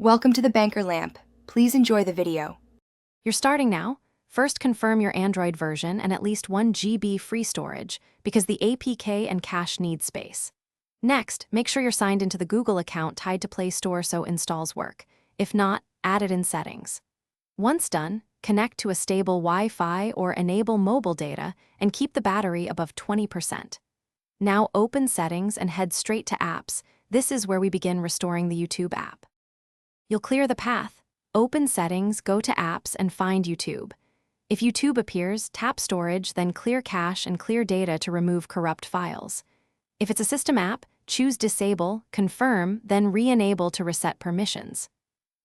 Welcome to the Banker Lamp. Please enjoy the video. You're starting now. First, confirm your Android version and at least 1 GB free storage because the APK and cache need space. Next, make sure you're signed into the Google account tied to Play Store so installs work. If not, add it in settings. Once done, connect to a stable Wi-Fi or enable mobile data and keep the battery above 20%. Now open Settings and head straight to Apps. This is where we begin restoring the YouTube app. You'll clear the path. Open Settings, go to Apps, and find YouTube. If YouTube appears, tap Storage, then clear cache and clear data to remove corrupt files. If it's a system app, choose Disable, confirm, then re-enable to reset permissions.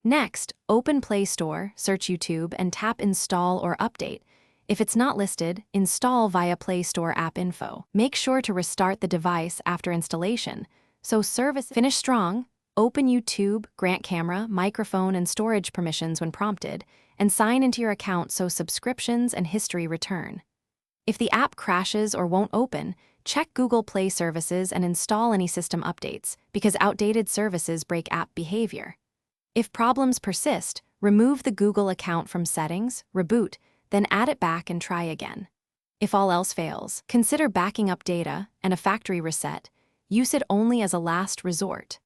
Next, open Play Store, search YouTube, and tap Install or Update. If it's not listed, install via Play Store App Info. Make sure to restart the device after installation. So service finish strong. Open YouTube, grant camera, microphone, and storage permissions when prompted, and sign into your account so subscriptions and history return. If the app crashes or won't open, check Google Play Services and install any system updates, because outdated services break app behavior. If problems persist, remove the Google account from Settings, reboot, then add it back and try again. If all else fails, consider backing up data and a factory reset. Use it only as a last resort.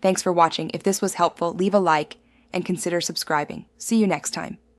Thanks for watching. If this was helpful, leave a like and consider subscribing. See you next time.